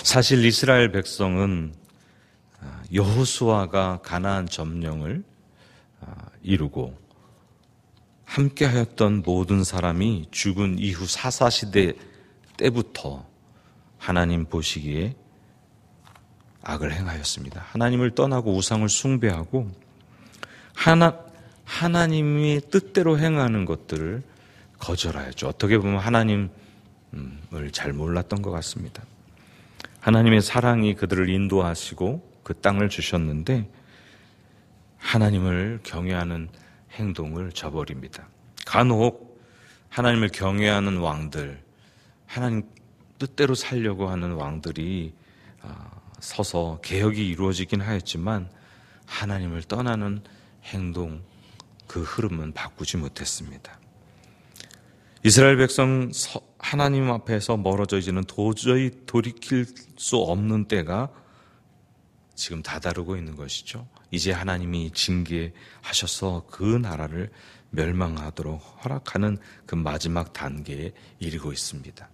사실 이스라엘 백성은 여호수아가 가나안 점령을 이루고 함께하였던 모든 사람이 죽은 이후 사사시대 때부터 하나님 보시기에 악을 행하였습니다. 하나님을 떠나고 우상을 숭배하고 하나님이 뜻대로 행하는 것들을 거절하였죠. 어떻게 보면 하나님을 잘 몰랐던 것 같습니다. 하나님의 사랑이 그들을 인도하시고 그 땅을 주셨는데 하나님을 경외하는 행동을 저버립니다. 간혹 하나님을 경외하는 왕들, 하나님 뜻대로 살려고 하는 왕들이 서서 개혁이 이루어지긴 하였지만 하나님을 떠나는 행동, 그 흐름은 바꾸지 못했습니다. 이스라엘 백성 하나님 앞에서 멀어져 이제는 도저히 돌이킬 수 없는 때가 지금 다다르고 있는 것이죠. 이제 하나님이 징계하셔서 그 나라를 멸망하도록 허락하는 그 마지막 단계에 이르고 있습니다.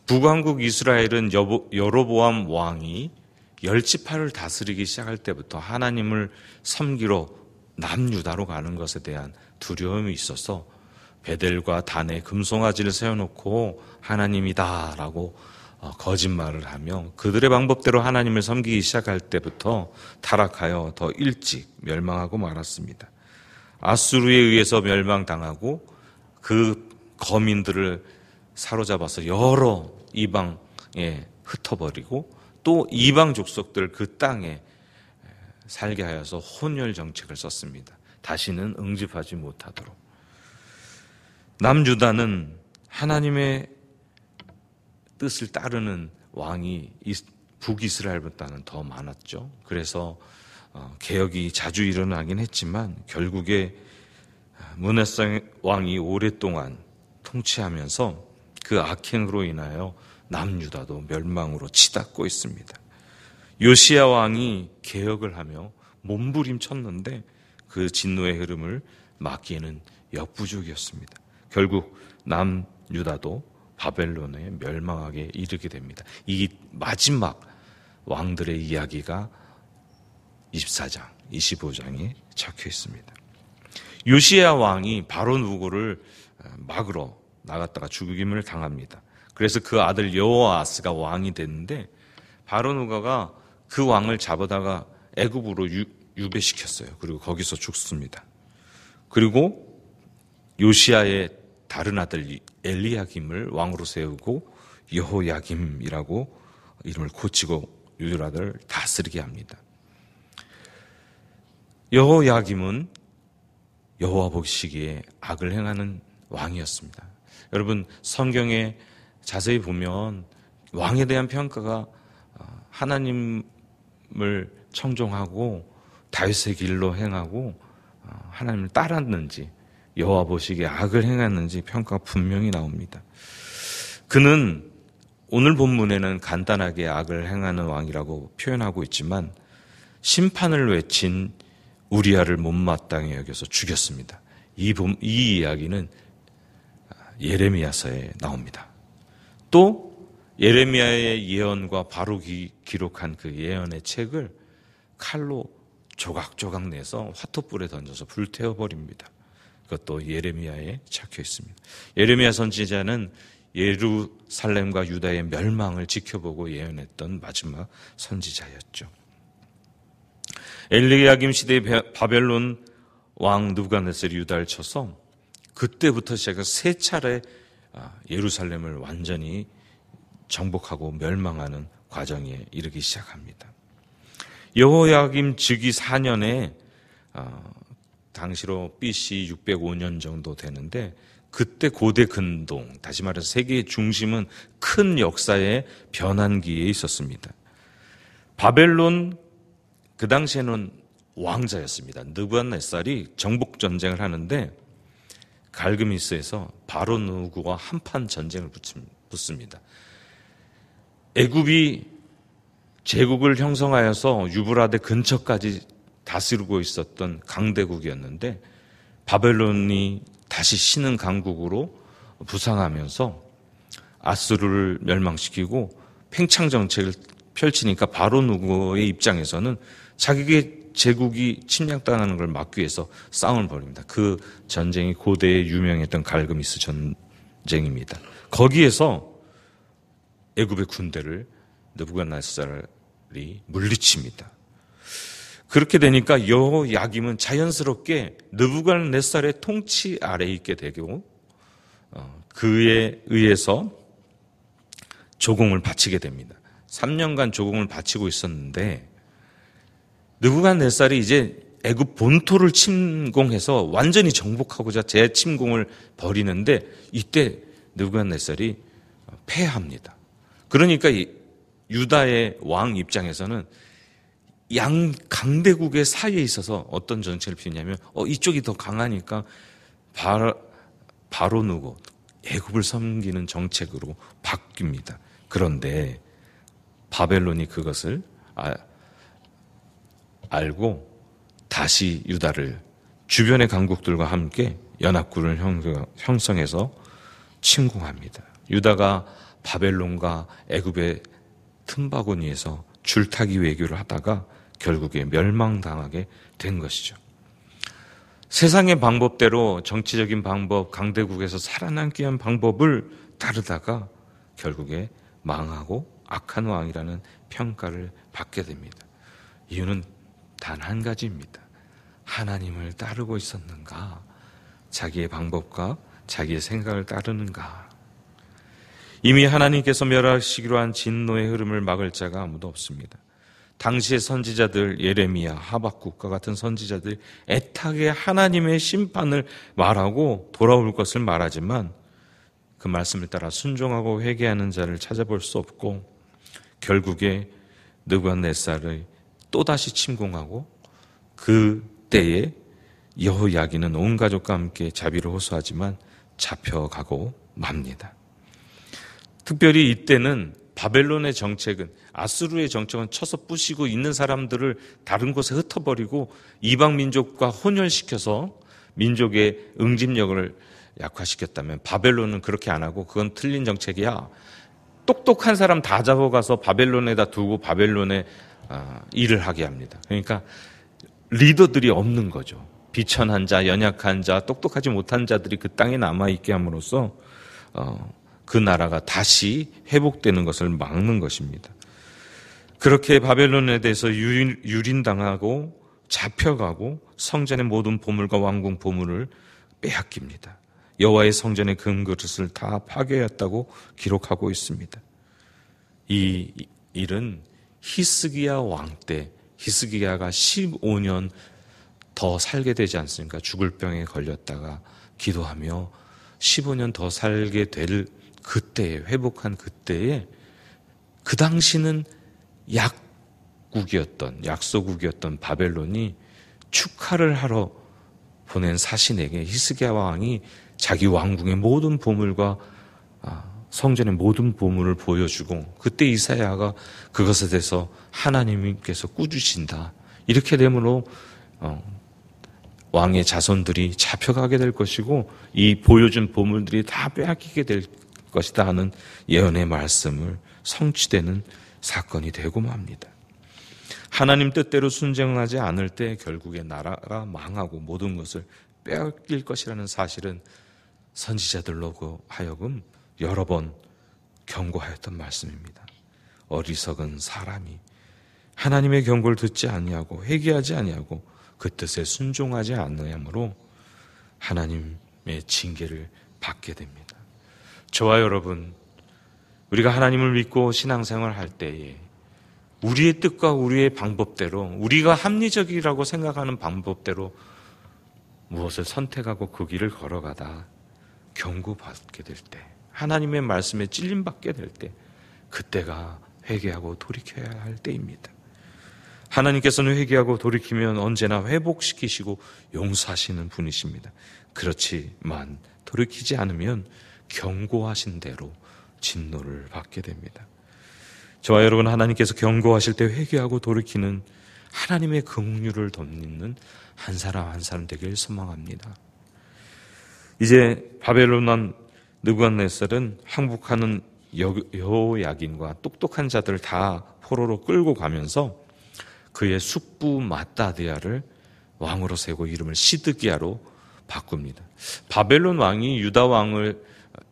북왕국 이스라엘은 여로보암 왕이 열지파를 다스리기 시작할 때부터 하나님을 섬기러 남유다로 가는 것에 대한 두려움이 있어서 베델과 단에 금송아지를 세워놓고 하나님이다라고 거짓말을 하며 그들의 방법대로 하나님을 섬기기 시작할 때부터 타락하여 더 일찍 멸망하고 말았습니다. 아수르에 의해서 멸망당하고 그 거민들을 사로잡아서 여러 이방에 흩어버리고 또 이방 족속들 그 땅에 살게 하여서 혼혈 정책을 썼습니다. 다시는 응집하지 못하도록. 남유다는 하나님의 뜻을 따르는 왕이 북이스라엘보다는 더 많았죠. 그래서 개혁이 자주 일어나긴 했지만 결국에 므낫세 왕이 오랫동안 통치하면서 그 악행으로 인하여 남유다도 멸망으로 치닫고 있습니다. 요시야 왕이 개혁을 하며 몸부림쳤는데 그 진노의 흐름을 막기에는 역부족이었습니다. 결국 남유다도 바벨론에 멸망하게 이르게 됩니다. 이 마지막 왕들의 이야기가 24장, 25장에 적혀 있습니다. 요시야 왕이 바로 누구를 막으러 나갔다가 죽임을 당합니다. 그래서 그 아들 여호아스가 왕이 됐는데 바로 누가가 그 왕을 잡아다가 애굽으로 유배시켰어요. 그리고 거기서 죽습니다. 그리고 요시야의 다른 아들 엘리야김을 왕으로 세우고 여호야김이라고 이름을 고치고 유다를 다스리게 합니다. 여호야김은 여호와 보시기에 악을 행하는 왕이었습니다. 여러분 성경에 자세히 보면 왕에 대한 평가가 하나님을 청종하고 다윗의 길로 행하고 하나님을 따랐는지 여호와 보시기에 악을 행했는지 평가가 분명히 나옵니다. 그는 오늘 본문에는 간단하게 악을 행하는 왕이라고 표현하고 있지만 심판을 외친 우리아를 못마땅히 여겨서 죽였습니다. 이 이야기는 예레미야서에 나옵니다. 또 예레미야의 예언과 바룩이 기록한 그 예언의 책을 칼로 조각조각 내서 화토불에 던져서 불태워버립니다. 그것도 예레미야에 적혀 있습니다. 예레미야 선지자는 예루살렘과 유다의 멸망을 지켜보고 예언했던 마지막 선지자였죠. 엘리야김 시대의 바벨론 왕 느부갓네살이 유다를 쳐서 그때부터 시작해서 세 차례 예루살렘을 완전히 정복하고 멸망하는 과정에 이르기 시작합니다. 여호야김 즉위 4년에 당시로 BC 605년 정도 되는데 그때 고대 근동, 다시 말해서 세계의 중심은 큰 역사의 변환기에 있었습니다. 바벨론 그 당시에는 왕자였습니다. 느부갓네살이 정복 전쟁을 하는데 갈그미스에서 바로 누구와 한판 전쟁을 붙습니다. 애굽이 제국을 형성하여서 유브라데 근처까지 다스리고 있었던 강대국이었는데 바벨론이 다시 신흥 강국으로 부상하면서 아수르를 멸망시키고 팽창 정책을 펼치니까 바로 누구의 입장에서는 자기의 제국이 침략당하는 걸 막기 위해서 싸움을 벌입니다. 그 전쟁이 고대에 유명했던 갈그미스 전쟁입니다. 거기에서 애굽의 군대를 느부갓네살이 물리칩니다. 그렇게 되니까 여호야김은 자연스럽게 느부갓네살의 통치 아래에 있게 되고 그에 의해서 조공을 바치게 됩니다. 3년간 조공을 바치고 있었는데 느부갓네살이 이제 애굽 본토를 침공해서 완전히 정복하고자 재침공을 벌이는데 이때 느부갓네살이 패합니다. 그러니까 유다의 왕 입장에서는 양 강대국의 사이에 있어서 어떤 정책을 피우냐면 이쪽이 더 강하니까 바로 누구 애굽을 섬기는 정책으로 바뀝니다. 그런데 바벨론이 그것을 알고 다시 유다를 주변의 강국들과 함께 연합군을 형성해서 침공합니다. 유다가 바벨론과 애굽의 틈바구니에서 줄타기 외교를 하다가 결국에 멸망당하게 된 것이죠. 세상의 방법대로 정치적인 방법, 강대국에서 살아남기 위한 방법을 따르다가 결국에 망하고 악한 왕이라는 평가를 받게 됩니다. 이유는 단 한 가지입니다. 하나님을 따르고 있었는가? 자기의 방법과 자기의 생각을 따르는가? 이미 하나님께서 멸하시기로 한 진노의 흐름을 막을 자가 아무도 없습니다. 당시의 선지자들 예레미야, 하박국과 같은 선지자들이 애타게 하나님의 심판을 말하고 돌아올 것을 말하지만 그 말씀을 따라 순종하고 회개하는 자를 찾아볼 수 없고 결국에 느부갓네살을 또다시 침공하고 그 때에 여호야긴은 온 가족과 함께 자비를 호소하지만 잡혀가고 맙니다. 특별히 이때는 바벨론의 정책은 아수르의 정책은 쳐서 부시고 있는 사람들을 다른 곳에 흩어버리고 이방 민족과 혼혈시켜서 민족의 응집력을 약화시켰다면 바벨론은 그렇게 안 하고 그건 틀린 정책이야. 똑똑한 사람 다 잡아가서 바벨론에다 두고 바벨론에 일을 하게 합니다. 그러니까 리더들이 없는 거죠. 비천한 자, 연약한 자, 똑똑하지 못한 자들이 그 땅에 남아있게 함으로써 그 나라가 다시 회복되는 것을 막는 것입니다. 그렇게 바벨론에 대해서 유린당하고 잡혀가고 성전의 모든 보물과 왕궁 보물을 빼앗깁니다. 여호와의 성전의 금그릇을 다 파괴했다고 기록하고 있습니다. 이 일은 히스기야 왕 때 히스기야가 15년 더 살게 되지 않습니까? 죽을 병에 걸렸다가 기도하며 15년 더 살게 될 그때에 회복한 그때에 그 당시는 약소국이었던 바벨론이 축하를 하러 보낸 사신에게 히스기야 왕이 자기 왕궁의 모든 보물과 성전의 모든 보물을 보여주고 그때 이사야가 그것에 대해서 하나님께서 꾸짖으신다. 이렇게 되므로 왕의 자손들이 잡혀가게 될 것이고 이 보여준 보물들이 다 빼앗기게 될 것이다 하는 예언의 말씀을 성취되는 사건이 되고 맙니다. 하나님 뜻대로 순종하지 않을 때 결국에 나라가 망하고 모든 것을 빼앗길 것이라는 사실은 선지자들로 하여금 여러 번 경고하였던 말씀입니다. 어리석은 사람이 하나님의 경고를 듣지 아니하고 회개하지 아니하고 그 뜻에 순종하지 않으므로 하나님의 징계를 받게 됩니다. 저와 여러분, 우리가 하나님을 믿고 신앙생활을 할 때에 우리의 뜻과 우리의 방법대로 우리가 합리적이라고 생각하는 방법대로 무엇을 선택하고 그 길을 걸어가다 경고받게 될 때, 하나님의 말씀에 찔림받게 될 때, 그때가 회개하고 돌이켜야 할 때입니다. 하나님께서는 회개하고 돌이키면 언제나 회복시키시고 용서하시는 분이십니다. 그렇지만 돌이키지 않으면 경고하신 대로 진노를 받게 됩니다. 저와 여러분, 하나님께서 경고하실 때 회개하고 돌이키는 하나님의 긍휼을 덧입는 한 사람 한 사람 되길 소망합니다. 이제 바벨론 왕 느부갓네살은 항복하는 여호야긴과 똑똑한 자들을 다 포로로 끌고 가면서 그의 숙부 마따디아를 왕으로 세우고 이름을 시드기야로 바꿉니다. 바벨론 왕이 유다 왕을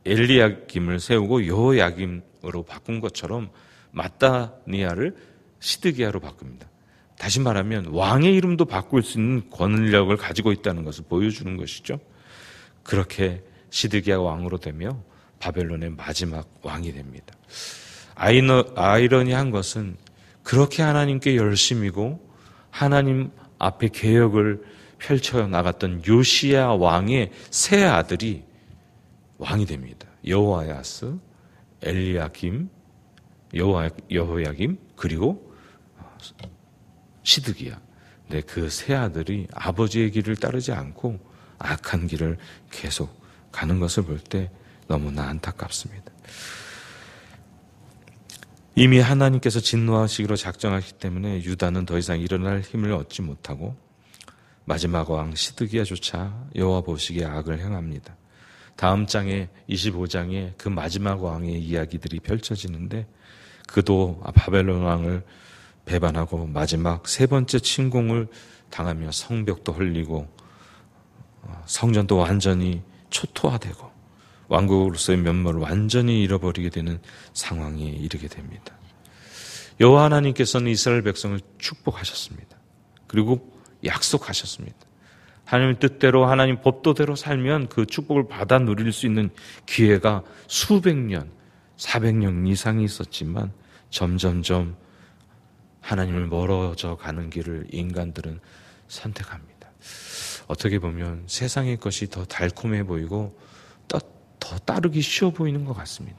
엘리야김을 세우고 여호야김으로 바꾼 것처럼 마따니아를 시드기야로 바꿉니다. 다시 말하면 왕의 이름도 바꿀 수 있는 권력을 가지고 있다는 것을 보여주는 것이죠. 그렇게 시드기야 왕으로 되며 바벨론의 마지막 왕이 됩니다. 아이러니한 것은 그렇게 하나님께 열심이고 하나님 앞에 개혁을 펼쳐 나갔던 요시야 왕의 세 아들이 왕이 됩니다. 여호야스, 엘리야김, 여호야김 그리고 시드기야. 네, 그 세 아들이 아버지의 길을 따르지 않고 악한 길을 계속 가는 것을 볼 때 너무나 안타깝습니다. 이미 하나님께서 진노하시기로 작정하기 때문에 유다는 더 이상 일어날 힘을 얻지 못하고 마지막 왕 시드기야조차 여호와 보시기에 악을 행합니다. 다음 장에 25장에 그 마지막 왕의 이야기들이 펼쳐지는데 그도 바벨론 왕을 배반하고 마지막 세 번째 침공을 당하며 성벽도 헐리고 성전도 완전히 초토화되고 왕국으로서의 면모를 완전히 잃어버리게 되는 상황에 이르게 됩니다. 여호와 하나님께서는 이스라엘 백성을 축복하셨습니다. 그리고 약속하셨습니다. 하나님 뜻대로 하나님 법도대로 살면 그 축복을 받아 누릴 수 있는 기회가 수백 년, 400년 이상이 있었지만 점점점 하나님을 멀어져 가는 길을 인간들은 선택합니다. 어떻게 보면 세상의 것이 더 달콤해 보이고 더 따르기 쉬워 보이는 것 같습니다.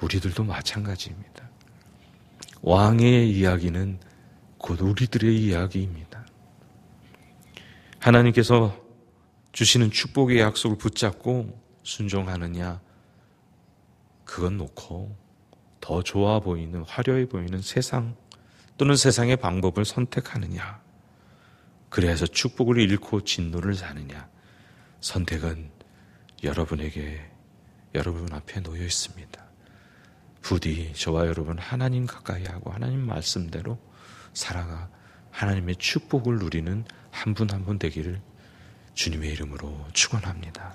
우리들도 마찬가지입니다. 왕의 이야기는 곧 우리들의 이야기입니다. 하나님께서 주시는 축복의 약속을 붙잡고 순종하느냐, 그건 놓고 더 좋아 보이는, 화려해 보이는 세상 또는 세상의 방법을 선택하느냐, 그래서 축복을 잃고 진노를 사느냐, 선택은 여러분 앞에 놓여 있습니다. 부디 저와 여러분 하나님 가까이 하고 하나님 말씀대로 살아가 하나님의 축복을 누리는 한 분 한 분 되기를 주님의 이름으로 축원합니다.